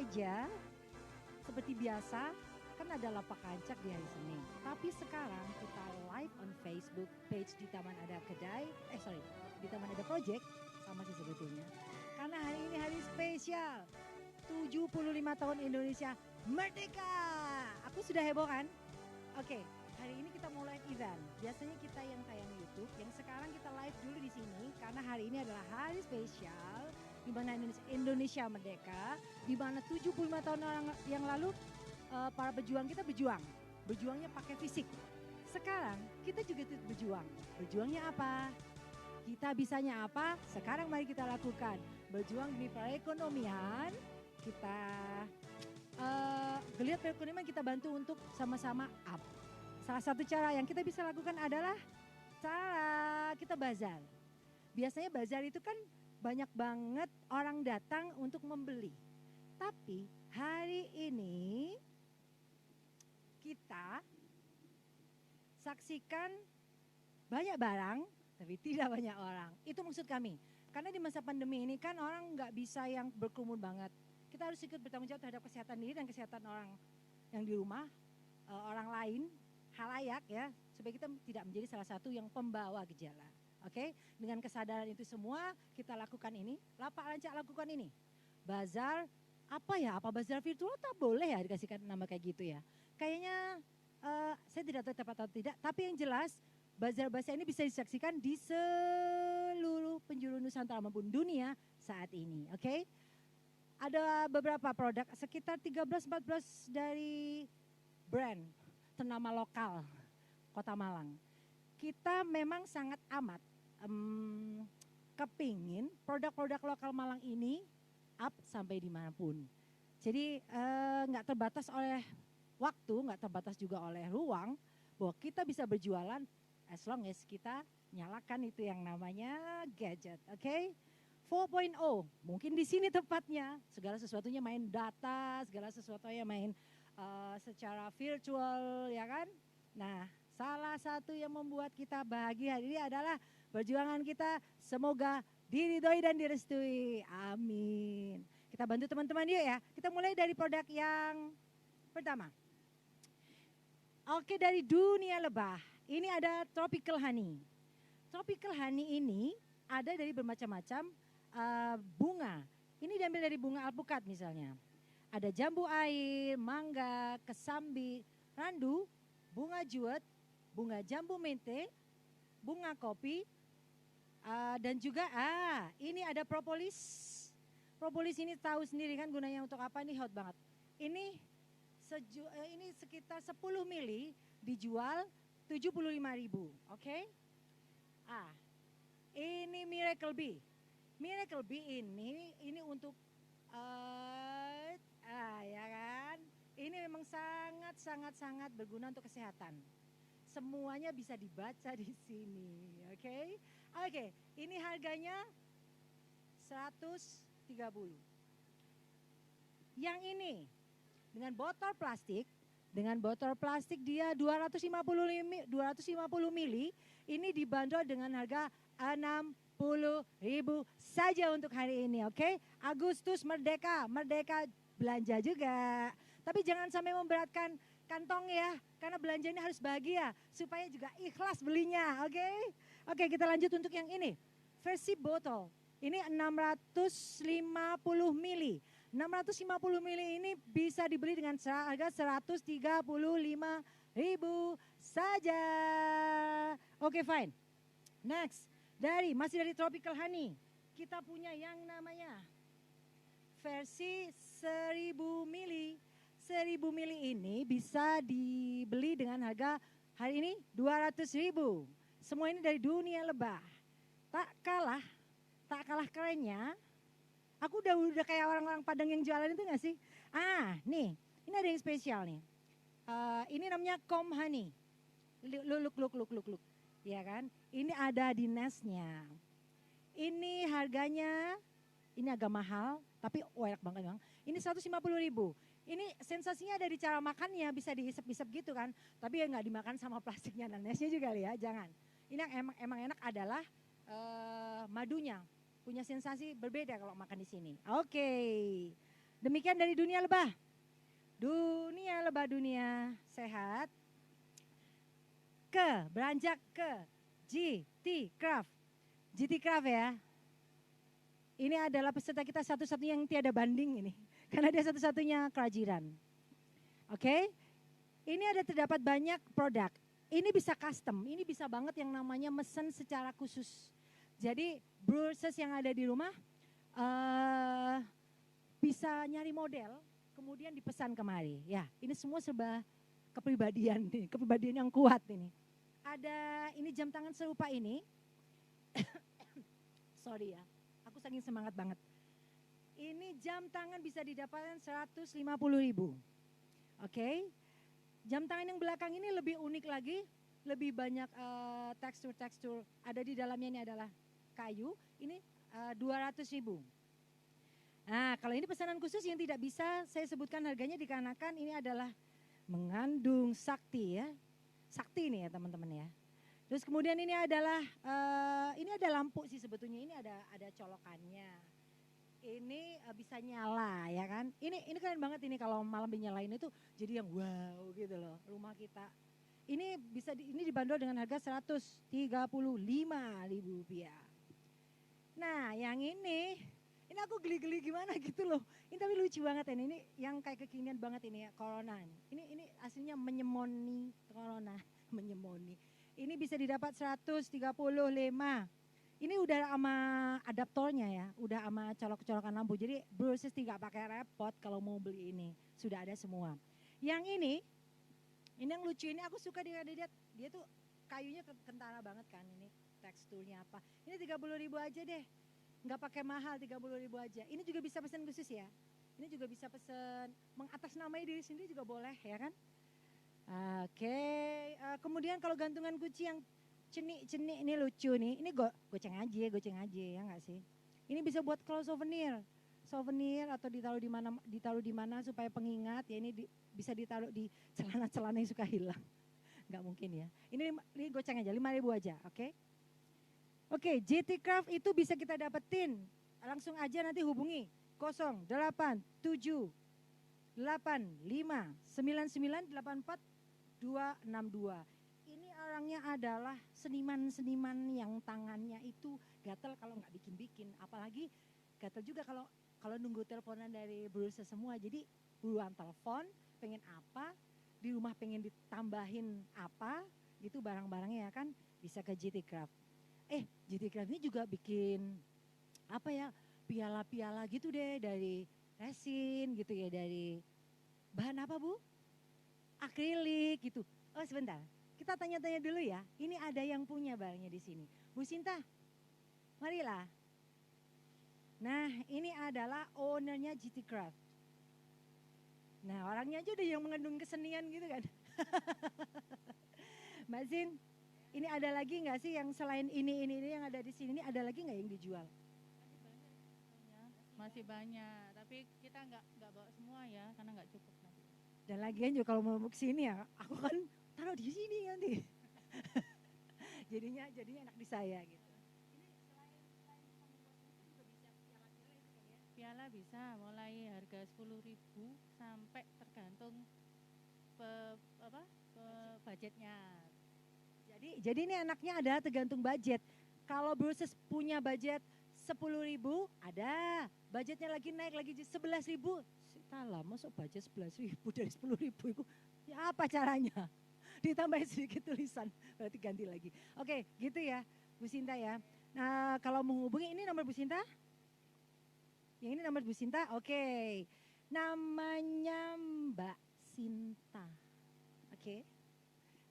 aja, seperti biasa, kan ada lapak kancak di hari Senin. Tapi sekarang kita live on Facebook page di Taman Ada Kedai, di Taman Ada Project, sama sih sebetulnya. Karena hari ini hari spesial, 75 tahun Indonesia Merdeka. Aku sudah heboh kan? Oke, hari ini kita mau live event. Biasanya kita yang tayang YouTube, yang sekarang kita live dulu di sini karena hari ini adalah hari spesial di mana Indonesia Merdeka, di mana 75 tahun yang lalu para pejuang kita berjuangnya pakai fisik. Sekarang kita juga berjuang. Berjuangnya apa? Kita bisanya apa? Sekarang mari kita lakukan. Berjuang demi perekonomian, kita geliat perekonomian kita bantu untuk sama-sama up. Salah satu cara yang kita bisa lakukan adalah cara kita bazar. Biasanya bazar itu kan banyak banget orang datang untuk membeli. Tapi hari ini kita saksikan banyak barang tapi tidak banyak orang. Itu maksud kami. Karena di masa pandemi ini kan orang nggak bisa yang berkerumun banget. Kita harus ikut bertanggung jawab terhadap kesehatan diri dan kesehatan orang yang di rumah, orang lain, halayak ya, supaya kita tidak menjadi salah satu yang pembawa gejala. Oke, dengan kesadaran itu semua kita lakukan ini, lapak rancak lakukan ini. Bazar, apa bazar virtual tak boleh ya dikasihkan nama kayak gitu ya. Kayaknya saya tidak tahu tepat atau tidak, tapi yang jelas bazar-bazar ini bisa disaksikan di seluruh penjuru Nusantara maupun dunia saat ini. Oke. Ada beberapa produk, sekitar 13-14 dari brand ternama lokal Kota Malang. Kita memang sangat amat kepingin produk-produk lokal Malang ini up sampai dimanapun. Jadi nggak terbatas oleh waktu, nggak terbatas juga oleh ruang, bahwa kita bisa berjualan as long as kita nyalakan itu yang namanya gadget, oke? 4.0, mungkin di sini tepatnya, segala sesuatunya main data, segala sesuatunya main secara virtual, ya kan? Nah, salah satu yang membuat kita bahagia hari ini adalah perjuangan kita semoga diridhoi dan direstui. Amin. Kita bantu teman-teman yuk ya. Kita mulai dari produk yang pertama. Oke, dari dunia lebah. Ini ada tropical honey. Tropical honey ini ada dari bermacam-macam bunga. Ini diambil dari bunga alpukat misalnya. Ada jambu air, mangga, kesambi, randu, bunga juwet, bunga jambu mente, bunga kopi, dan juga ini ada propolis. Propolis ini tahu sendiri kan gunanya untuk apa, nih hot banget. Ini sekitar 10 mili dijual 75.000, oke? Ini Miracle Bee. Miracle Bee ini untuk ya kan? Ini memang sangat berguna untuk kesehatan. Semuanya bisa dibaca di sini, oke? Oke, ini harganya 130. Yang ini dengan botol plastik dia 250 mili, ini dibanderol dengan harga 60.000 saja untuk hari ini, oke? Agustus Merdeka belanja juga. Tapi jangan sampai memberatkan kantong ya, karena belanja ini harus bahagia supaya juga ikhlas belinya, oke? Oke, kita lanjut untuk yang ini. Versi botol. Ini 650 mili. 650 mili ini bisa dibeli dengan harga 135.000 saja. Oke, fine. Next, masih dari tropical honey. Kita punya yang namanya versi 1000 mili. 1000 mili ini bisa dibeli dengan harga hari ini 200.000. Semua ini dari dunia lebah. Tak kalah kerennya. Aku udah kayak orang-orang Padang yang jualan itu gak sih? Nih, ini ada yang spesial nih. Ini namanya comb honey. Look. Ya kan? Ini ada di nestnya. Ini harganya, ini agak mahal, tapi enak banget bang. Ini 150.000. Ini sensasinya ada di cara makannya, bisa diisep-isep gitu kan. Tapi ya gak dimakan sama plastiknya dan nestnya juga ya, jangan. Ini yang emang enak adalah madunya. Punya sensasi berbeda kalau makan di sini. Oke. Demikian dari dunia lebah. Dunia lebah dunia sehat. Beranjak ke GT Craft. GT Craft ya. Ini adalah peserta kita satu-satunya yang tiada banding ini. Karena dia satu-satunya kerajinan. Oke. Ini ada terdapat banyak produk. Ini bisa custom. Ini bisa banget yang namanya mesen secara khusus. Jadi brewers yang ada di rumah bisa nyari model, kemudian dipesan kemari. Ya, ini semua serba kepribadian nih, kepribadian yang kuat ini. Ada ini jam tangan serupa ini. Sorry ya, aku saking semangat banget. Ini jam tangan bisa didapatkan 150.000. Oke. Jam tangan yang belakang ini lebih unik lagi, lebih banyak tekstur-tekstur. Ada di dalamnya ini adalah kayu, ini 200.000. Nah, kalau ini pesanan khusus yang tidak bisa saya sebutkan harganya dikarenakan ini adalah mengandung sakti ya. Sakti nih ya teman-teman ya. Terus kemudian ini adalah ini ada lampu sih sebetulnya, ini ada colokannya. Ini bisa nyala ya kan. Ini keren banget ini kalau malam dinyalain itu jadi yang wow gitu loh rumah kita. Ini bisa ini dibanderol dengan harga Rp135.000. Nah, yang ini aku geli-geli gimana gitu loh. Ini tapi lucu banget ini. Ini yang kayak kekinian banget ini ya, Corona. Ini aslinya menyemoni Corona, menyemoni. Ini bisa didapat 135. Ini udah sama adaptornya ya, udah sama colok-colokan lampu. Jadi brewers tidak pakai repot kalau mau beli ini, sudah ada semua. Yang ini yang lucu ini aku suka dia tuh kayunya kentara banget kan ini teksturnya apa. Ini 30.000 aja deh. Nggak pakai mahal, 30.000 aja. Ini juga bisa pesan khusus ya. Ini juga bisa pesan mengatasnamai diri sendiri juga boleh ya kan. Oke. Kemudian kalau gantungan kunci yang cenik-cenik ini lucu nih. Ini goceng aja ya nggak sih. Ini bisa buat close souvenir atau ditaruh di mana supaya pengingat ya. Ini bisa ditaruh di celana-celana yang suka hilang. Nggak mungkin ya. Ini goceng aja, 5.000 aja, oke. Oke, GT Craft itu bisa kita dapetin. Langsung aja nanti hubungi 087859984262. Ini orangnya adalah seniman-seniman yang tangannya itu gatel kalau nggak bikin-bikin. Apalagi gatel juga kalau nunggu teleponan dari berusaha semua. Jadi buruan telepon, pengen apa, di rumah pengen ditambahin apa, gitu barang-barangnya ya kan bisa ke GT Craft. GT Craft ini juga bikin apa ya, piala-piala gitu deh dari resin gitu ya, dari bahan apa Bu? Akrilik gitu. Oh sebentar, kita tanya-tanya dulu ya. Ini ada yang punya barangnya di sini. Bu Sinta, marilah. Nah ini adalah ownernya GT Craft. Nah orangnya aja udah yang mengandung kesenian gitu kan. Mbak Zin, ini ada lagi nggak sih yang selain ini yang ada di sini, ini ada lagi nggak yang dijual? Masih banyak, tapi kita nggak bawa semua ya, karena nggak cukup nanti. Dan lagian juga kalau mau ke sini ya, aku kan taruh di sini nanti. jadinya enak di saya gitu. Piala bisa mulai harga 10.000 sampai tergantung budgetnya. Jadi ini anaknya adalah tergantung budget. Kalau Bruces punya budget 10.000 ada, budgetnya lagi naik lagi 11.000. Salah, masuk budget 11.000 dari 10.000 itu ya apa caranya? Ditambah sedikit tulisan, berarti ganti lagi. Oke, gitu ya Bu Sinta ya. Nah kalau menghubungi ini nomor Bu Sinta? Yang ini nomor Bu Sinta, oke. Namanya Mbak Sinta.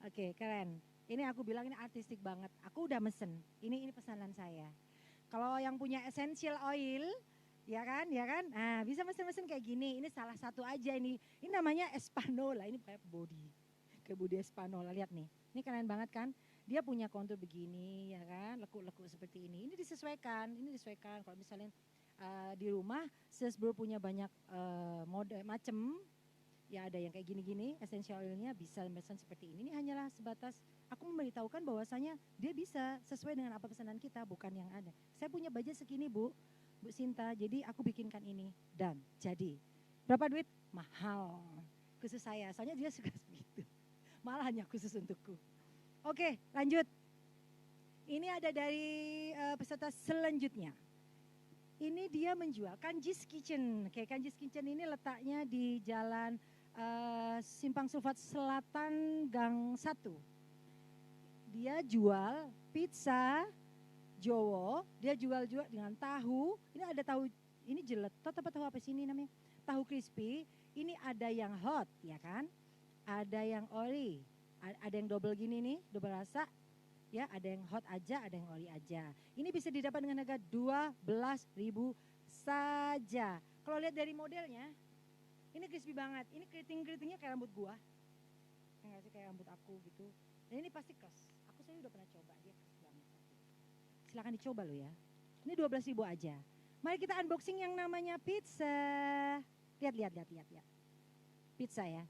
Oke, keren. Ini aku bilang ini artistik banget. Aku udah mesen. Ini pesanan saya. Kalau yang punya essential oil, ya kan? Nah, bisa mesen-mesen kayak gini. Ini salah satu aja ini. Ini namanya Espanola. Ini kayak body Espanola. Lihat nih. Ini keren banget kan? Dia punya kontur begini, ya kan? Lekuk-lekuk seperti ini. Ini disesuaikan. Kalau misalnya di rumah, Sesbro punya banyak mode macem. Ya ada yang kayak gini-gini, essential oilnya bisa pesan seperti ini. Ini hanyalah sebatas aku memberitahukan bahwasanya dia bisa sesuai dengan apa pesanan kita, bukan yang ada. Saya punya budget segini Bu Sinta, jadi aku bikinkan ini dan jadi. Berapa duit? Mahal. Khusus saya, soalnya dia suka begitu. Malah hanya khusus untukku. Oke, lanjut. Ini ada dari peserta selanjutnya. Ini dia menjual Kanji's Kitchen. Oke, Kanji's Kitchen ini letaknya di Jalan Simpang Sulfat Selatan Gang 1. Dia jual pizza Jowo, dia jual juga dengan tahu. Ini ada tahu, ini jeletot apa tahu apa sih ini namanya? Tahu crispy. Ini ada yang hot, ya kan? Ada yang ori, ada yang double gini nih, double rasa. Ya, ada yang hot aja, ada yang ori aja. Ini bisa didapat dengan harga 12.000 saja. Kalau lihat dari modelnya, ini crispy banget. Ini keriting-keritingnya kayak rambut gua. Enggak sih kayak rambut aku gitu. Dan ini pasti keras. Aku saya udah pernah coba, dia keras banget. Silakan dicoba lo ya. Ini 12.000 aja. Mari kita unboxing yang namanya pizza. Lihat. Pizza ya.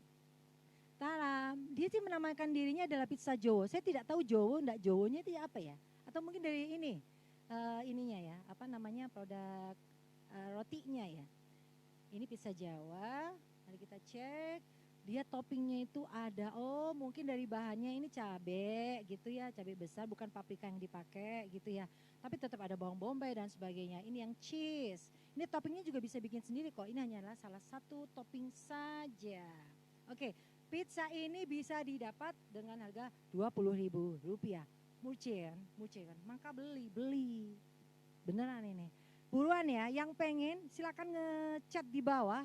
Taram, dia sih menamakan dirinya adalah pizza Jowo. Saya tidak tahu Jowo, enggak Jowonya itu apa ya? Atau mungkin dari ini, ininya ya, apa namanya produk rotinya ya. Ini pizza Jawa, mari kita cek. Dia toppingnya itu ada, oh mungkin dari bahannya ini cabai gitu ya, cabai besar bukan paprika yang dipakai gitu ya. Tapi tetap ada bawang bombay dan sebagainya. Ini yang cheese. Ini toppingnya juga bisa bikin sendiri kok. Ini hanyalah salah satu topping saja. Oke, pizza ini bisa didapat dengan harga Rp20.000. Murcin, maka beli. Beneran ini. Buruan ya, yang pengen silakan ngechat di bawah.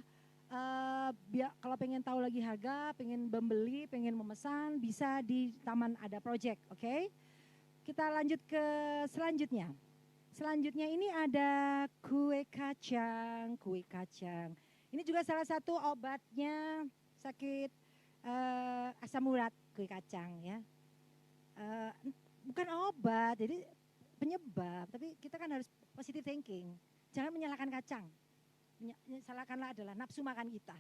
Kalau pengen tahu lagi harga, pengen membeli, pengen memesan, bisa di Taman Ada Project, oke? Kita lanjut ke selanjutnya. Selanjutnya ini ada kue kacang. Ini juga salah satu obatnya sakit asam urat, kue kacang ya. Bukan obat, jadi penyebab, tapi kita kan harus positive thinking. Jangan menyalahkan kacang. Salahkanlah adalah nafsu makan kita.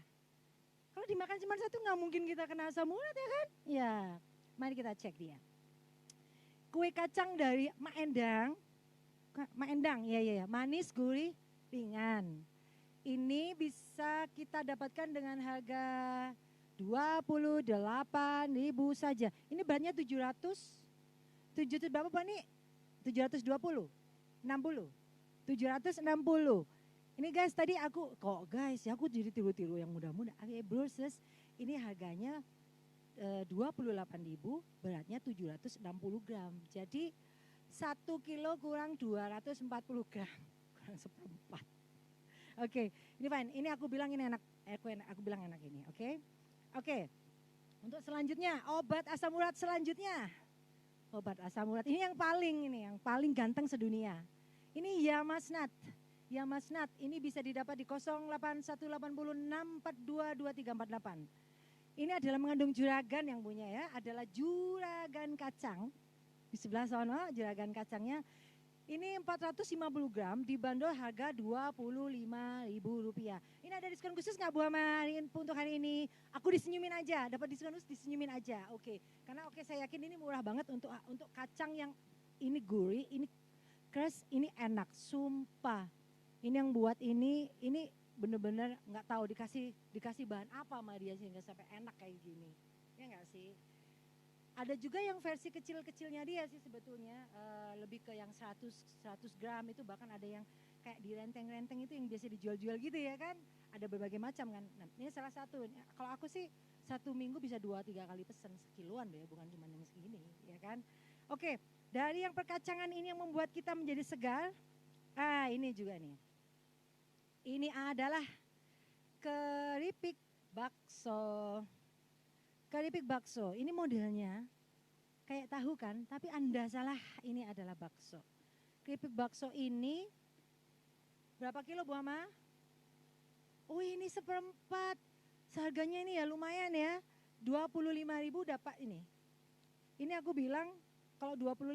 Kalau dimakan cuma satu nggak mungkin kita kena asam urat ya kan? Ya, mari kita cek dia. Kue kacang dari Mak Endang, ya, manis, gurih, ringan. Ini bisa kita dapatkan dengan harga 28.000 saja. Ini beratnya 700 berapa Pak nih? 720, 60, 760. Ini guys tadi aku jadi tiru-tiru yang muda-muda. Broses ini harganya 28.000, beratnya 760 gram. Jadi 1 kilo kurang 240 gram, kurang seperempat. Oke, ini fine. Ini aku bilang ini enak. Aku bilang enak ini, oke. Untuk selanjutnya obat asam urat selanjutnya. Obat asam urat ini yang paling ganteng sedunia. Ini Yamasnat ini bisa didapat di 081806422348. Ini adalah mengandung juragan yang punya ya, adalah juragan kacang. Di sebelah sana juragan kacangnya. Ini 450 gram dibanderol harga Rp25.000. Ini ada diskon khusus nggak Bu Hama untuk hari ini? Aku disenyumin aja, dapat diskon khusus disenyumin aja. Oke. Karena saya yakin ini murah banget untuk kacang yang ini gurih, ini keras, ini enak, sumpah. Ini yang buat ini bener-bener nggak tahu dikasih bahan apa sama dia sehingga sampai enak kayak gini. Ya nggak sih? Ada juga yang versi kecil-kecilnya dia sih sebetulnya, lebih ke yang 100 gram itu, bahkan ada yang kayak di renteng-renteng itu yang biasa dijual-jual gitu ya kan. Ada berbagai macam kan. Nah, ini salah satu. Kalau aku sih 1 minggu bisa 2-3 kali pesen sekiloan deh, bukan cuma yang segini ya kan. Oke, dari yang perkacangan ini yang membuat kita menjadi segar. Ini juga nih. Ini adalah keripik bakso. Keripik bakso, ini modelnya kayak tahu kan, tapi Anda salah, ini adalah bakso. Keripik bakso ini berapa kilo Bu Hama? Oh ini seperempat, seharganya ini ya lumayan ya, 25.000 dapat ini. Ini aku bilang kalau 25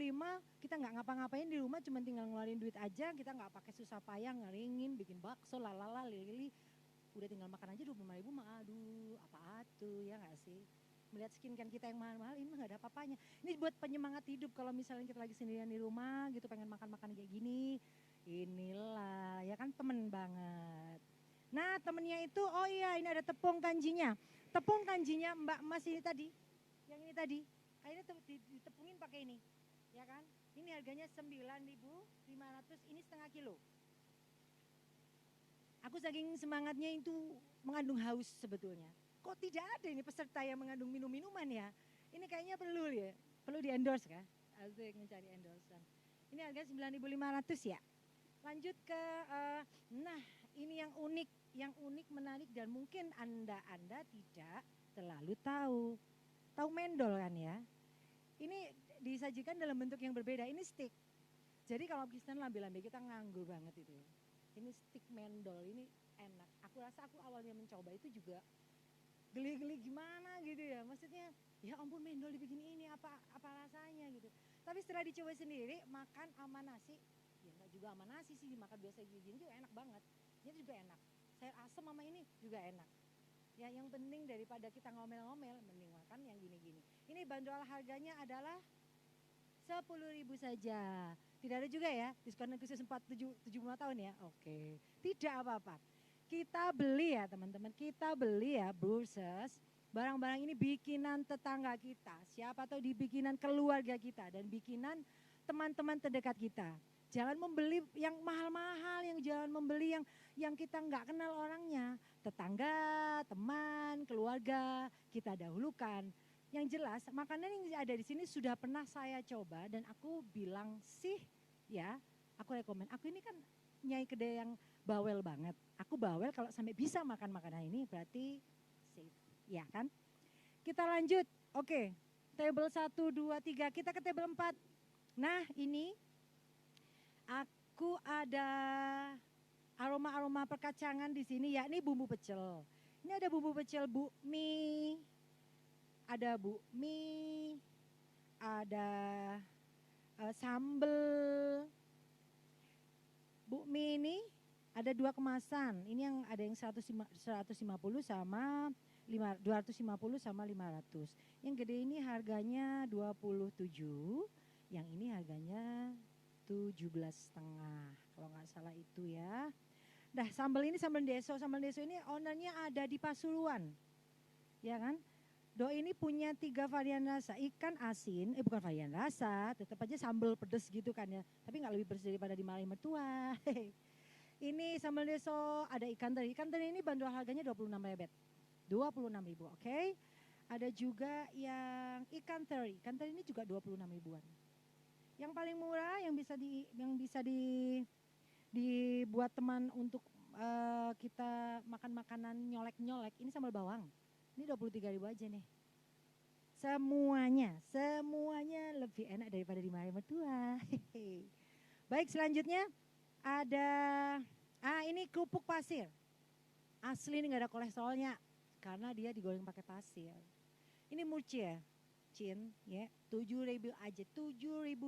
kita nggak ngapa-ngapain di rumah, cuma tinggal ngeluarin duit aja, kita nggak pakai susah payah ngeringin, bikin bakso, lalala, lili. Udah tinggal makan aja 25.000 mah aduh apa tuh ya nggak sih? Melihat skincare kita yang mahal-mahal ini nggak ada apa-apanya. Ini buat penyemangat hidup kalau misalnya kita lagi sendirian di rumah gitu pengen makan-makan kayak gini. Inilah ya kan temen banget. Nah temennya itu, oh iya ini ada tepung kanjinya. Tepung kanjinya Mbak Mas ini tadi, yang ini tadi, akhirnya ditepungin pakai ini, ya kan? Ini harganya 9.500, ini setengah kilo. Aku saking semangatnya itu mengandung haus sebetulnya. Kok tidak ada ini peserta yang mengandung minum-minuman ya? Ini kayaknya perlu ya, perlu di endorse kan? Asik mencari endorsean. Ini harga 9.500 ya. Lanjut ke, nah ini yang unik menarik dan mungkin anda tidak terlalu tahu. Tahu mendol kan ya? Ini disajikan dalam bentuk yang berbeda. Ini stick. Jadi kalau Kristen lambe-lambe kita nganggur banget itu. Ini stick mendol, ini enak. Aku rasa aku awalnya mencoba itu juga geli-geli gimana gitu ya. Maksudnya ya ampun mendol dibikin ini apa rasanya gitu. Tapi setelah dicoba sendiri makan sama nasi, ya enggak juga sama nasi sih, makan biasa gini juga enak banget. Ini juga enak. Sayur asem sama ini juga enak. Ya yang penting daripada kita ngomel-ngomel mending makan yang gini-gini. Ini bandrol harganya adalah 10.000 saja. Tidak ada juga ya diskon khusus 75 tahun ya. Oke. Tidak apa-apa. Kita beli ya teman-teman. Kita beli ya Brewers. Barang-barang ini bikinan tetangga kita. Siapa tahu dibikinan keluarga kita dan bikinan teman-teman terdekat kita. Jangan membeli yang mahal-mahal, jangan membeli yang kita nggak kenal orangnya. Tetangga, teman, keluarga kita dahulukan. Yang jelas makanan yang ada di sini sudah pernah saya coba dan aku bilang sih ya, aku rekomen. Aku ini kan nyai kedai yang bawel banget. Aku bawel kalau sampai bisa makan makanan ini berarti safe, ya kan? Kita lanjut. Oke. Table 1 2 3, kita ke table 4. Nah, ini aku ada aroma-aroma perkacangan di sini yakni bumbu pecel. Ini ada bumbu pecel Bu Mi. Ada Bu Mi, ada sambal. Bu Mi ini ada 2 kemasan. Ini yang ada yang 150 sama 250 sama 500. Yang gede ini harganya 27, yang ini harganya 17,5 kalau nggak salah itu ya. Dah sambal ini sambal deso ini ownernya ada di Pasuruan, ya kan? Do ini punya 3 varian rasa, ikan asin, bukan varian rasa, tetap aja sambal pedes gitu kan ya. Tapi nggak lebih pedes daripada di Malai Mertua. Ini sambal deso, ada ikan teri. Ikan teri ini bandrol harganya 26 rebet. 26.000, oke. Ada juga yang ikan teri ini juga 26 ribuan. Yang paling murah yang bisa dibuat teman untuk kita makan makanan nyolek-nyolek, ini sambal bawang. Ini 23.000 aja nih. Semuanya lebih enak daripada di Malai Mertua. Baik, selanjutnya ada ini kerupuk pasir. Asli ini nggak ada kolesterolnya karena dia digoreng pakai pasir. Ini murci ya, Cin, ya 7.000 aja. 7.000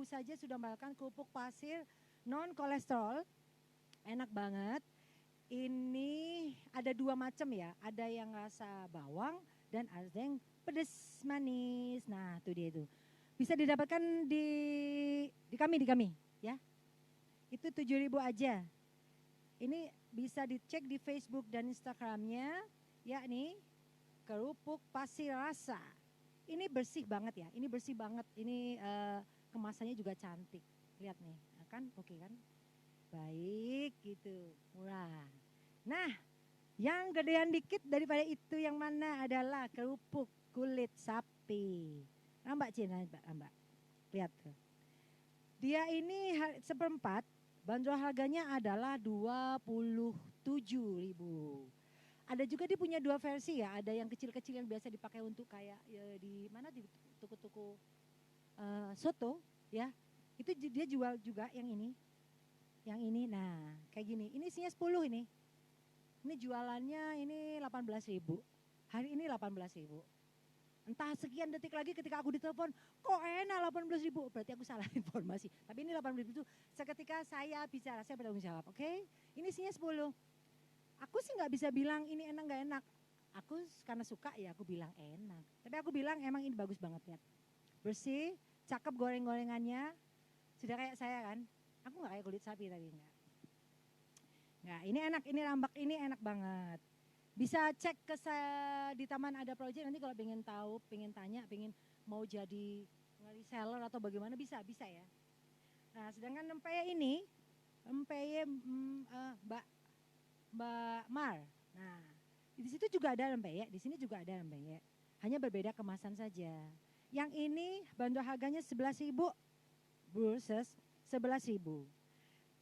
saja sudah mendapatkan kerupuk pasir non kolesterol, enak banget. Ini ada 2 macam ya, ada yang rasa bawang dan ada yang pedas manis. Nah, itu dia itu. Bisa didapatkan di kami ya. Itu 7.000 aja. Ini bisa dicek di Facebook dan Instagramnya, yakni kerupuk pasir rasa. Ini bersih banget ya, ini bersih banget. Ini kemasannya juga cantik. Lihat nih, kan oke kan? Baik gitu, murah. Nah, yang gedean dikit daripada itu yang mana adalah kerupuk kulit sapi. Mbak Cina, Mbak. Lihat tuh. Dia ini seperempat, bandrol harganya adalah 27.000. Ada juga dia punya 2 versi ya, ada yang kecil-kecil yang biasa dipakai untuk kayak di mana di toko-toko soto ya. Itu dia jual juga yang ini. Yang ini, nah kayak gini, ini isinya 10 ini. Ini jualannya ini 18.000. Hari ini 18.000. Entah sekian detik lagi ketika aku ditelepon, kok enak 18.000, berarti aku salah informasi. Tapi ini 18.000 itu seketika saya bicara, saya bertanggung jawab, oke? Ini isinya 10. Aku sih nggak bisa bilang ini enak nggak enak. Aku karena suka ya aku bilang enak. Tapi aku bilang emang ini bagus banget lihat. Bersih, cakep goreng-gorengannya. Sudah kayak saya kan. Aku nggak kayak kulit sapi tadi enggak. Nah, ini enak, ini rambak ini enak banget. Bisa cek di taman ada project nanti kalau pengen tahu, pengen tanya, pengen mau jadi reseller atau bagaimana bisa ya. Nah, sedangkan rempeyek ini, rempeyek Mbak Mar. Nah, di situ juga ada rempeyek, di sini juga ada rempeyek. Hanya berbeda kemasan saja. Yang ini bandrol harganya 11.000 versus 11.000.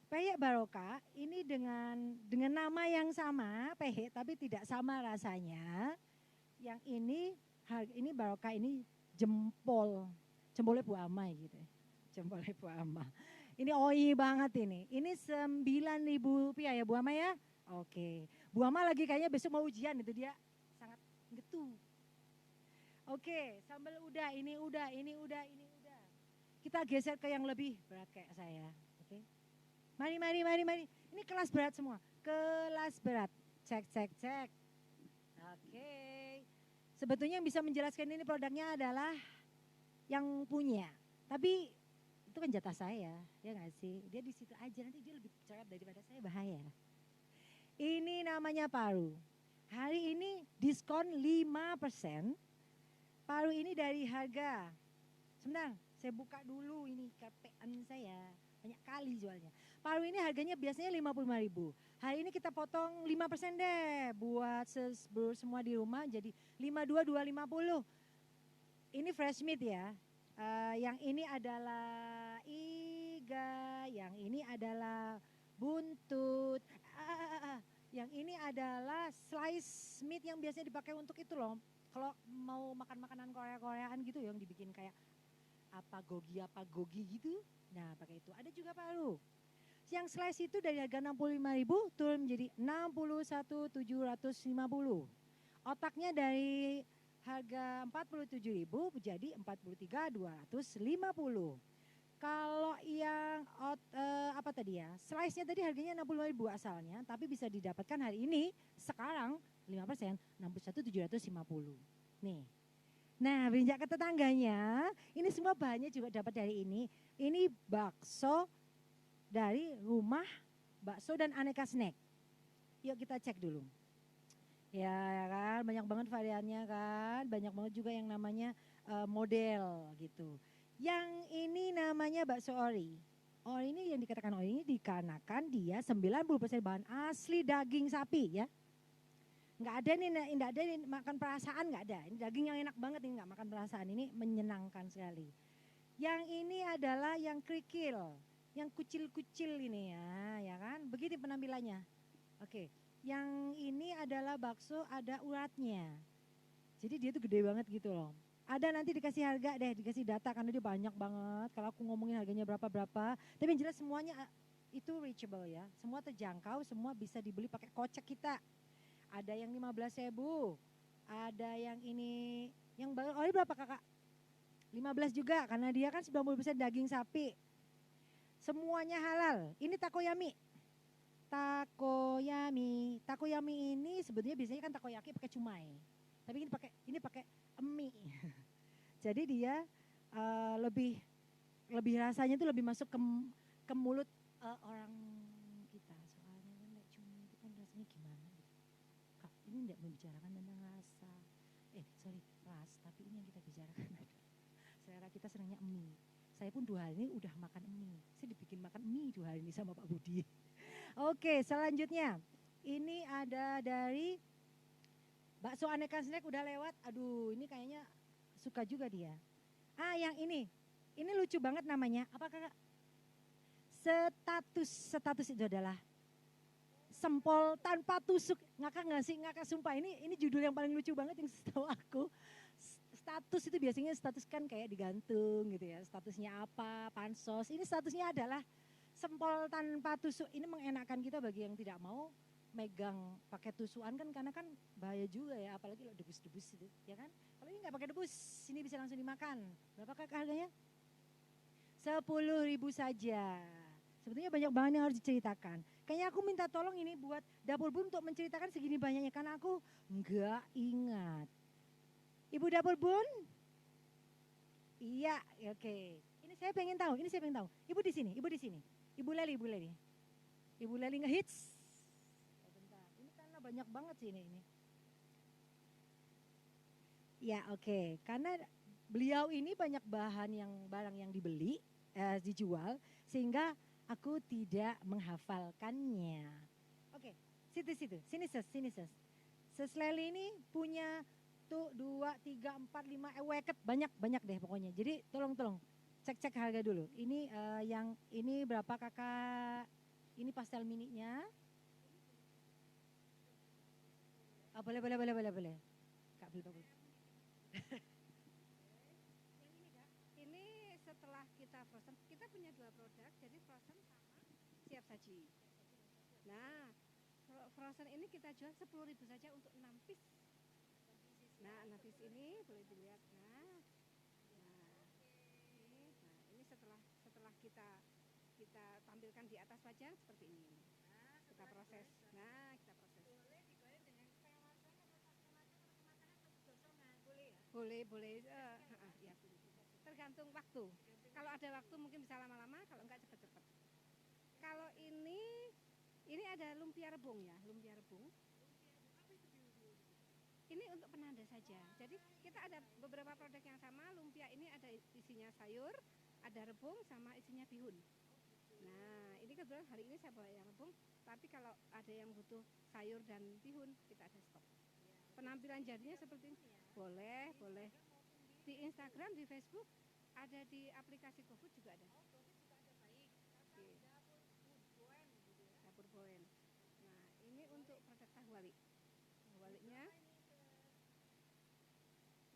Peyek Barokah ini dengan nama yang sama, peyek tapi tidak sama rasanya. Yang ini Barokah ini jempolnya Bu Ama gitu. Jempolnya Bu Ama. Ini oi banget ini. Ini 9.000 rupiah ya Bu Ama ya. Oke. Bu Ama lagi kayaknya besok mau ujian itu dia sangat getu. Oke, sambal udah, ini udah. Kita geser ke yang lebih berat kayak saya. Oke. Mari. Ini kelas berat semua. Kelas berat. Cek. Oke. Sebetulnya yang bisa menjelaskan ini produknya adalah yang punya. Tapi itu kan jatah saya, ya nggak sih? Dia di situ aja, nanti dia lebih cerewet daripada saya, bahaya. Ini namanya paru. Hari ini diskon 5%. Paru ini dari harga, sebentar saya buka dulu ini KPN saya, banyak kali jualnya. Paru ini harganya biasanya 55.000. Hari ini kita potong 5% deh buat semua di rumah jadi 52.250. Ini fresh meat ya. Yang ini adalah iga, yang ini adalah buntut. Yang ini adalah slice meat yang biasanya dipakai untuk itu loh. Kalau mau makan makanan Koreaan gitu yang dibikin kayak apa gogi gitu. Nah, pakai itu. Ada juga paru. Yang slice itu dari harga 65.000 turun menjadi 61.750. Otaknya dari harga 47.000 menjadi 43.250. Kalau yang apa tadi ya? Slice-nya tadi harganya 65.000 asalnya, tapi bisa didapatkan hari ini sekarang 5% 61.750. Nih. Nah, berinjak ke tetangganya, ini semua bahannya juga dapat dari ini. Ini bakso dari rumah bakso dan aneka snack. Yuk kita cek dulu. Ya kan, banyak banget variannya kan, banyak banget juga yang namanya model gitu. Yang ini namanya bakso ori. Ori ini yang dikatakan ori ini dikarenakan dia 90% bahan asli daging sapi ya. Nggak ada nih makan perasaan, nggak ada. Ini daging yang enak banget ini, nggak makan perasaan, ini menyenangkan sekali. Yang ini adalah yang kerikil, yang kucil-kucil ini ya kan. Begini penampilannya. Oke, yang ini adalah bakso ada uratnya. Jadi dia tuh gede banget gitu loh. Ada nanti dikasih harga deh, dikasih data karena dia banyak banget. Kalau aku ngomongin harganya berapa. Tapi yang jelas semuanya itu reachable ya. Semua terjangkau, semua bisa dibeli pakai kocek kita. Ada yang 15.000, ada yang ini, yang baru, oh ini berapa kakak? 15 juga, karena dia kan 90% daging sapi. Semuanya halal, ini takoyami. Takoyami ini sebetulnya biasanya kan takoyaki pakai cumai. Tapi ini pakai mie. Jadi dia lebih rasanya itu lebih masuk ke mulut orang kita. Soalnya kan cumi itu kan rasanya gimana? Ini tidak membicarakan tentang rasa, tapi ini yang kita bicarakan adalah selera kita senangnya mie. Saya pun 2 hari ini udah makan mie. Saya dibikin makan mie 2 hari ini sama Pak Budi. Oke, selanjutnya ini ada dari bakso aneka snack udah lewat. Aduh, ini kayaknya suka juga dia. Yang ini lucu banget namanya. Apa kakak? Status itu adalah sempol tanpa tusuk. Ngakak nggak sih? Ngakak sumpah. Ini judul yang paling lucu banget yang setahu aku. Status itu biasanya status kan kayak digantung gitu ya. Statusnya apa, pansos. Ini statusnya adalah sempol tanpa tusuk. Ini mengenakan kita bagi yang tidak mau megang pakai tusukan kan, karena kan bahaya juga ya. Apalagi kalau debus-debus gitu ya kan. Kalau ini nggak pakai debus, ini bisa langsung dimakan. Berapa kakak harganya? 10.000 saja. Sebetulnya banyak banget yang harus diceritakan. Kayaknya aku minta tolong ini buat Dapur Bun untuk menceritakan segini banyaknya karena aku nggak ingat. Ibu Dapur Bun? Iya, oke. Ini saya pengen tahu. Ibu di sini. Ibu Leli. Ibu Leli ngehits. banyak banget sih ini. Ya oke, karena beliau ini banyak barang yang dibeli, dijual, sehingga aku tidak menghafalkannya. Oke, sini ses. Ses Leli ini punya tuh 2, 3, 4, 5, weket banyak deh pokoknya. Jadi tolong cek harga dulu. Ini yang ini berapa kakak? Ini pastel mininya. Oh, boleh. Kak beli bagus. Yang ini Kak, ini setelah kita frozen, kita punya 2 produk, jadi frozen sama siap saji. Nah, frozen ini kita jual 10.000 saja untuk 6 piece. Nah, 6 piece ini boleh dilihat. Ini setelah kita tampilkan di atas wajah seperti ini. Kita proses. Nah, kita proses. Boleh digoreng dengan setengah matang atau kematangan atau kegosongan? Boleh ya? Boleh. Ya. Tergantung waktu. Kalau ada waktu mungkin bisa lama-lama, kalau enggak cepat-cepat. Kalau ini ada lumpia rebung ya, lumpia rebung. Ini untuk penanda saja. Jadi kita ada beberapa produk yang sama. Lumpia ini ada isinya sayur, ada rebung sama isinya bihun. Nah, ini kebetulan hari ini saya bawa yang rebung. Tapi kalau ada yang butuh sayur dan bihun, kita ada stok. Penampilan jadinya seperti ini. Boleh. Di Instagram, di Facebook, ada di aplikasi GoFood juga ada. Dapur Boen. Nah, ini untuk produk tahu wali. Tahu walinya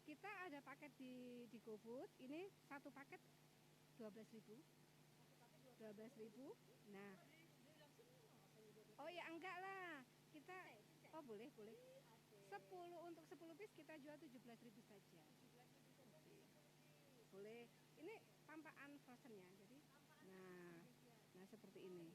kita ada paket di GoFood. Ini satu paket 12.000. 12.000. Nah. Oh ya enggak lah. Kita boleh. 10 untuk 10 piece kita jual 17.000 saja. Boleh. Ini pampakan frozennya. Jadi nah seperti ini.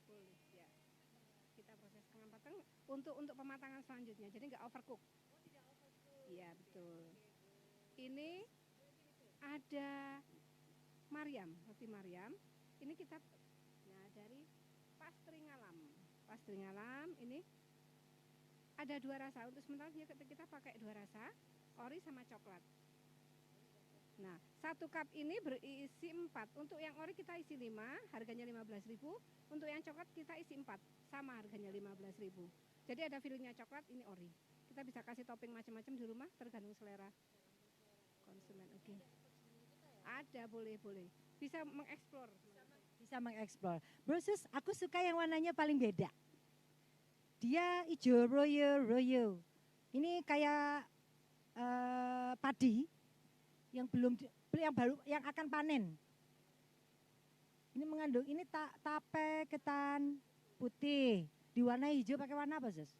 Boleh ya. Kita proses setengah matang untuk pematangan selanjutnya. Jadi nggak overcook. Iya betul. Ini ada roti Mariam. Ini kita dari pastry ngalam ini ada 2 rasa. Untuk sementara kita pakai 2 rasa, ori sama coklat. Nah, 1 cup ini berisi 4. Untuk yang ori kita isi 5, harganya 15.000. Untuk yang coklat kita isi 4, sama harganya 15.000. Jadi ada fillingnya coklat, ini ori. Kita bisa kasih topping macam-macam di rumah, tergantung selera konsumen. Oke. Ada, boleh. Bisa mengeksplor. Bro sus, aku suka yang warnanya paling beda. Dia hijau royo. Ini kayak padi yang yang akan panen. Ini mengandung tape ketan putih. Diwarnai hijau pakai warna apa, Sus?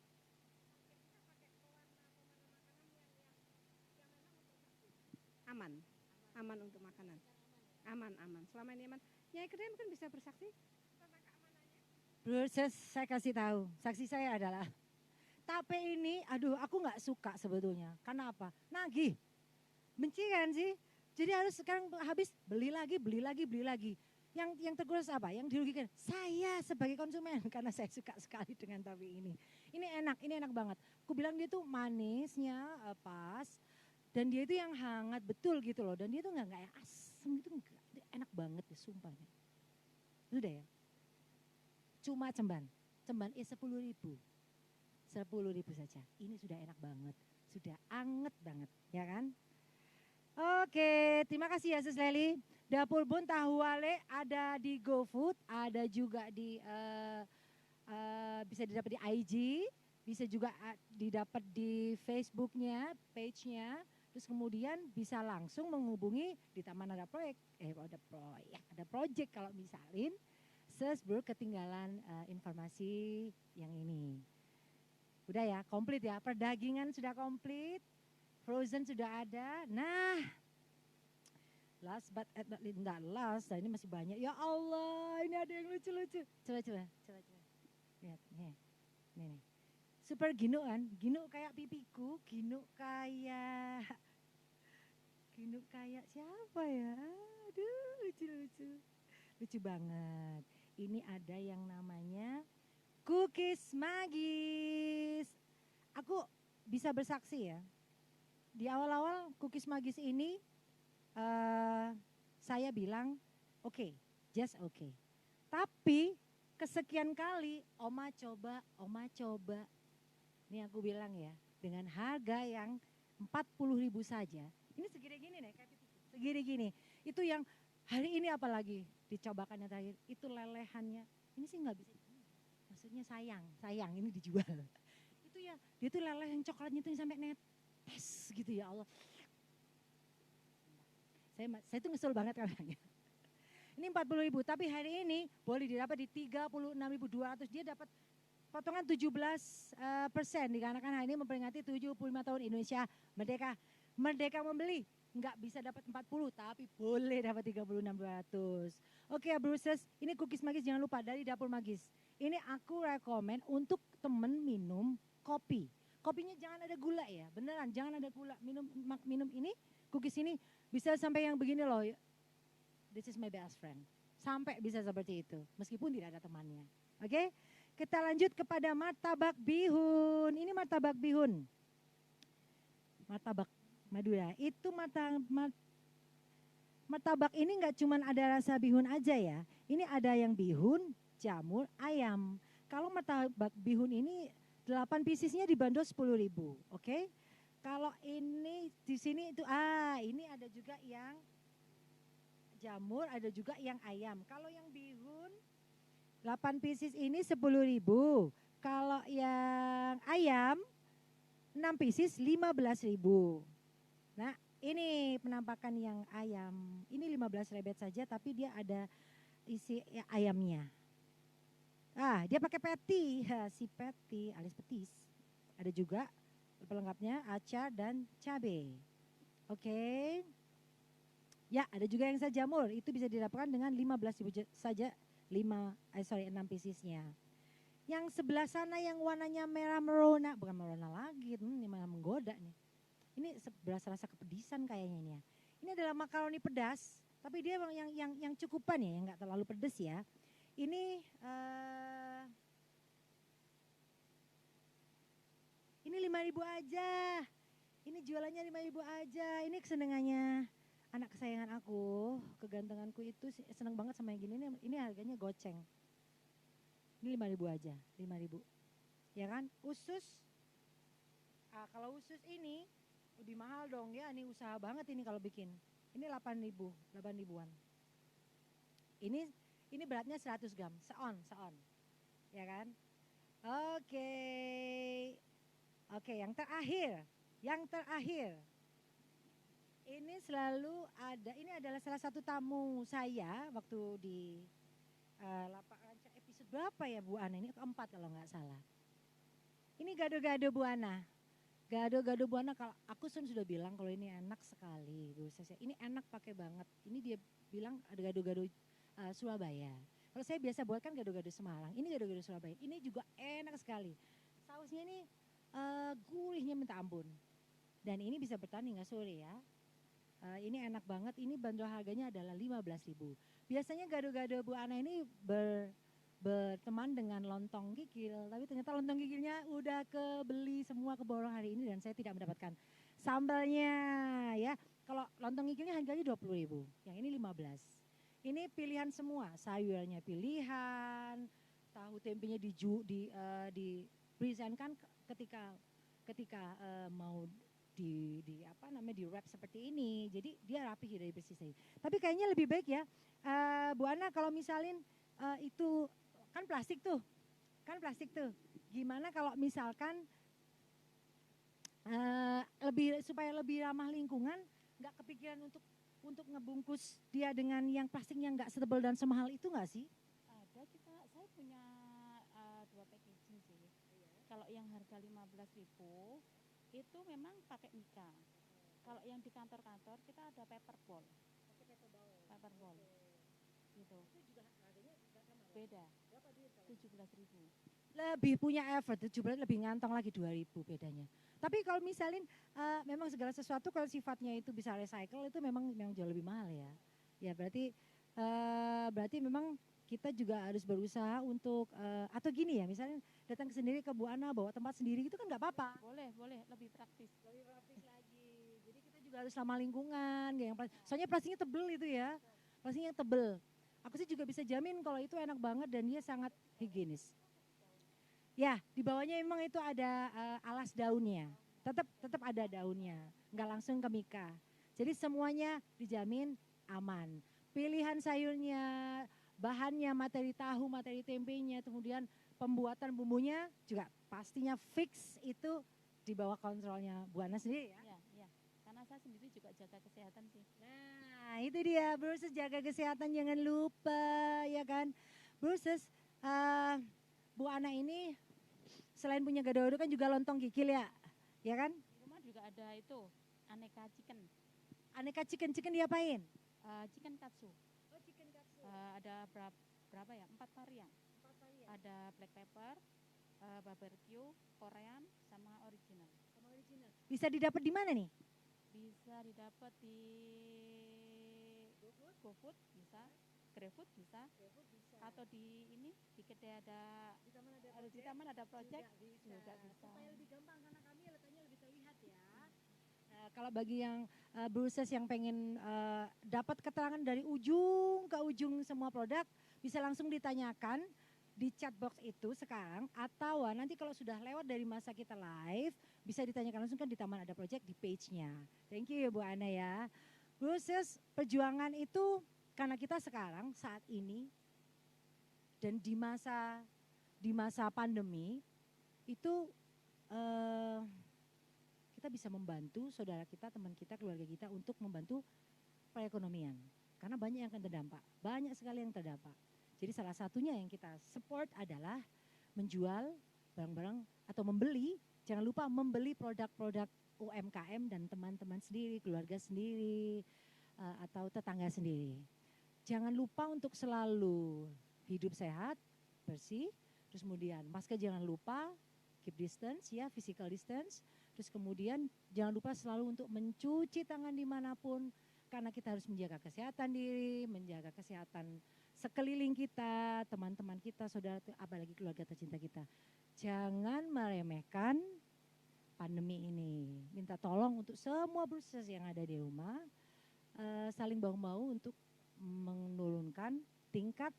Aman untuk makanan. Aman. Selama ini aman. Nyai Kedai mungkin bisa bersaksi tentang keamanannya. Bro, saya kasih tahu. Saksi saya adalah tape ini, aku nggak suka sebetulnya. Karena apa? Nagih. Benci kan sih? Jadi harus sekarang habis beli lagi. Yang terkuras apa? Yang dirugikan saya sebagai konsumen karena saya suka sekali dengan tape ini. Ini enak banget. Aku bilang dia tuh manisnya pas dan dia itu yang hangat betul gitu loh. Dan dia tuh nggak yang asem gitu, enggak. Dia enak banget ya sumpahnya. Udah ya. Cuma cemban 10.000. 10.000 saja. Ini sudah enak banget, sudah anget banget, ya kan? Oke, terima kasih ya Sus Leli. Dapur Bun Tahu Wale ada di GoFood, ada juga di bisa didapat di IG, bisa juga didapat di Facebooknya, page-nya. Terus kemudian bisa langsung menghubungi di Taman ada project kalau misalin Bro ketinggalan informasi yang ini. Udah ya, komplit ya. Perdagingan sudah komplit. Frozen sudah ada. Nah, last but not last. Nah ini masih banyak. Ya Allah, ini ada yang lucu-lucu. Coba. Lihat, nih. Super gino kan. Gino kayak pipiku. Gino kayak Induk kayak siapa ya? Aduh, lucu-lucu. Lucu banget. Ini ada yang namanya cookies magis. Aku bisa bersaksi ya. Di awal-awal cookies magis ini saya bilang oke, just oke. Tapi kesekian kali Oma coba. Ini aku bilang ya, dengan harga yang 40.000 saja. Ini segini gini nih, kayak segini gini. Itu yang hari ini apalagi dicobakan yang terakhir, itu lelehannya. Ini sih nggak bisa. Maksudnya sayang ini dijual. Itu ya, dia tuh leleh yang coklatnya itu sampai netes gitu ya Allah. Saya tuh ngesel banget katanya. Ini 40.000, tapi hari ini boleh didapat di 36.200. Dia dapat potongan 17% dikarenakan hari ini memperingati 75 tahun Indonesia merdeka. Merdeka membeli, nggak bisa dapat 40, tapi boleh dapat 36.200. Oke ya Bruces, ini cookies magis jangan lupa dari Dapur Magis. Ini aku rekomen untuk temen minum kopi. Kopinya jangan ada gula ya, beneran jangan ada gula. Minum ini, cookies ini bisa sampai yang begini loh. This is my best friend. Sampai bisa seperti itu, meskipun tidak ada temannya. Oke, kita lanjut kepada martabak bihun. Ini martabak bihun. Martabak Madura. Itu martabak ini nggak cuma ada rasa bihun aja ya. Ini ada yang bihun, jamur, ayam. Kalau martabak bihun ini 8 piecesnya dibanderol 10.000. Oke. Kalau ini di sini itu ini ada juga yang jamur, ada juga yang ayam. Kalau yang bihun 8 pieces ini 10.000. Kalau yang ayam 6 pieces 15.000. Nah, ini penampakan yang ayam. Ini 15 rebet saja tapi dia ada isi ayamnya. Dia pakai patty, si patty alias petis. Ada juga pelengkapnya acar dan cabai. Oke. Ya, ada juga yang jamur, itu bisa didapatkan dengan 15.000 saja 6 piecesnya. Yang sebelah sana yang warnanya merah merona, bukan merona lagi, ini malah menggoda nih. Ini berasa rasa kepedisan kayaknya ini ya. Ini adalah makaroni pedas, tapi dia yang cukupan ya, yang nggak terlalu pedas ya. Ini ini 5.000 aja. Ini jualannya 5.000 aja. Ini kesenangannya anak kesayangan aku, kegantenganku itu seneng banget sama yang gini. Ini harganya goceng. Ini 5.000 aja, 5.000. Ya kan? Usus. Kalau usus ini lebih mahal dong ya. Ini usaha banget ini kalau bikin. Ini 8.000-an. Ini beratnya 100 gram, seon. Ya kan? Oke, yang terakhir. Ini selalu ada, ini adalah salah satu tamu saya waktu di Lapak Rancak episode berapa ya Bu Ana? Ini keempat kalau nggak salah. Ini gado-gado Bu Ana. Gado-gado Bu Ana, kalau aku sudah bilang kalau ini enak sekali. Ini enak pakai banget. Ini dia bilang ada gado-gado Surabaya. Kalau saya biasa buat kan gado-gado Semarang. Ini gado-gado Surabaya. Ini juga enak sekali. Sausnya ini gurihnya minta ampun. Dan ini bisa bertahan hingga sore ya. Ini enak banget, ini bandrol harganya adalah 15.000. Biasanya gado-gado Bu Ana ini berteman dengan lontong kikil, tapi ternyata lontong kikilnya udah kebeli semua keborong hari ini dan saya tidak mendapatkan sambalnya ya. Kalau lontong kikilnya harganya 20.000, yang ini 15. Ini pilihan semua, sayurnya pilihan, tahu tempenya dipresentkan ketika mau di wrap seperti ini, jadi dia rapi dari bersih. Tapi kayaknya lebih baik ya Bu Ana kalau misalin itu kan plastik tuh, gimana kalau misalkan supaya lebih ramah lingkungan, nggak kepikiran untuk ngebungkus dia dengan yang plastiknya nggak setebal dan semahal itu nggak sih? Ada, saya punya 2 packaging sih. Kalau yang harga 15.000 itu memang pakai mika. Kalau yang di kantor-kantor kita ada paper ball. Gitu. Itu juga harganya nggak sama. beda. 17.000. Lebih punya effort, 17 lebih ngantong lagi 2.000 bedanya. Tapi kalau misalin memang segala sesuatu kalau sifatnya itu bisa recycle itu memang jauh lebih mahal ya. Ya berarti memang kita juga harus berusaha untuk atau gini ya, misalnya datang sendiri ke Bu Ana bawa tempat sendiri itu kan nggak apa-apa. Boleh, lebih praktis. Lebih praktis lagi. Jadi kita juga harus ramah lingkungan, kayak yang soalnya plastiknya tebel itu ya. Plastiknya tebel. Aku sih juga bisa jamin kalau itu enak banget dan dia sangat higienis. Ya, di bawahnya memang itu ada alas daunnya. Tetap ada daunnya, nggak langsung ke Mika. Jadi semuanya dijamin aman. Pilihan sayurnya, bahannya, materi tahu, materi tempenya, kemudian pembuatan bumbunya juga pastinya fix itu di bawah kontrolnya Bu Ana sendiri ya. Iya. Karena saya sendiri juga jaga kesehatan sih. Nah, itu dia, Bruces jaga kesehatan jangan lupa ya kan. Bruces, Bu Ana ini selain punya gado-gado kan juga lontong kikil ya kan? Di rumah juga ada itu aneka chicken. Aneka chicken diapain? Chicken katsu. Oh, chicken katsu. Ada berapa ya? 4 varian. Ada black pepper, barbecue, Korean, sama original. Bisa didapat di mana nih? Bisa didapat di GoFood bisa, GrabFood bisa, atau di ini di kedai ada di taman ada project juga bisa. Supaya lebih gampang karena kami letaknya lebih terlihat ya. Kalau bagi yang Bruces yang pengen dapat keterangan dari ujung ke ujung semua produk bisa langsung ditanyakan di chat box itu sekarang atau nanti kalau sudah lewat dari masa kita live bisa ditanyakan langsung kan di Taman Ada Project di page-nya. Thank you ya Bu Ana ya. Bruces perjuangan itu karena kita sekarang saat ini dan di masa pandemi itu kita bisa membantu saudara kita, teman kita, keluarga kita untuk membantu perekonomian. Karena banyak yang akan terdampak, banyak sekali yang terdampak. Jadi salah satunya yang kita support adalah menjual barang-barang atau membeli, jangan lupa membeli produk-produk UMKM dan teman-teman sendiri, keluarga sendiri, atau tetangga sendiri. Jangan lupa untuk selalu hidup sehat, bersih, terus kemudian masker jangan lupa, keep distance ya, physical distance, terus kemudian jangan lupa selalu untuk mencuci tangan dimanapun, karena kita harus menjaga kesehatan diri, menjaga kesehatan sekeliling kita, teman-teman kita, saudara, apalagi keluarga tercinta kita. Jangan meremehkan pandemi ini. Minta tolong untuk semua Bruces yang ada di rumah, saling bahu-bahu untuk menurunkan tingkat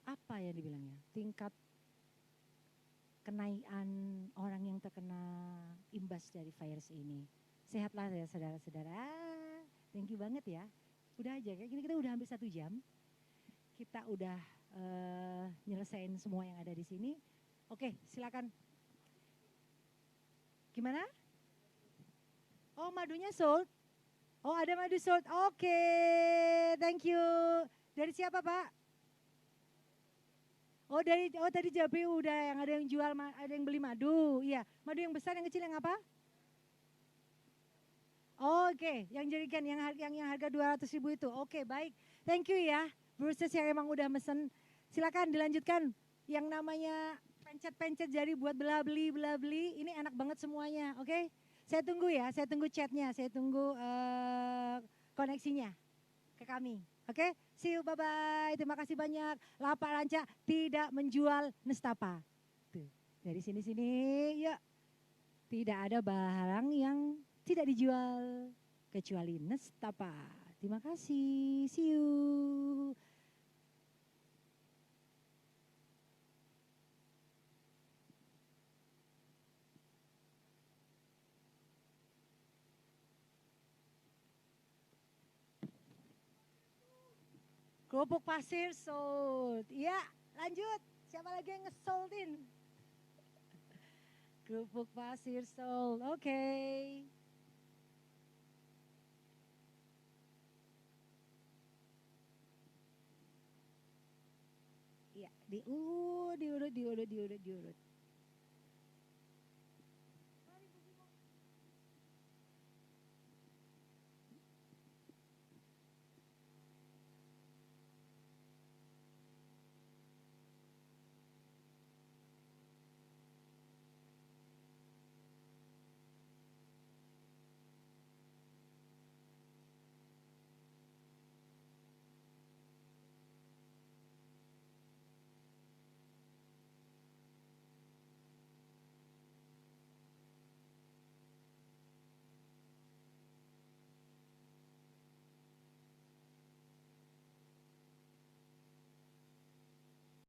apa ya dibilangnya, tingkat kenaikan orang yang terkena imbas dari virus ini. Sehatlah ya saudara-saudara. Thank you banget ya. Udah aja, kayak gini kita udah hampir 1 jam. Kita udah nyelesain semua yang ada di sini. Oke, silakan. Gimana? Oh, madunya sold. Oh, ada madu sold. Oke, thank you. Dari siapa, Pak? Oh, tadi Jabi udah yang ada yang jual, ada yang beli madu. Iya, madu yang besar, yang kecil, yang apa? Oke, yang jerigen yang harga 200.000 itu. Oke, baik. Thank you ya. Bruces yang emang udah mesen. Silakan dilanjutkan. Yang namanya pencet-pencet jari buat beli. Ini enak banget semuanya, oke? Saya tunggu ya, saya tunggu chatnya, saya tunggu koneksinya ke kami. Oke, see you, bye-bye. Terima kasih banyak. Lapak Ranca tidak menjual nestapa. Tuh, dari sini-sini, yuk. Tidak ada barang yang tidak dijual kecuali nestapa. Terima kasih, see you. Kerupuk pasir sold. Ya, lanjut. Siapa lagi yang ngesoldin? Kerupuk pasir sold. Oke. Ya, diurut.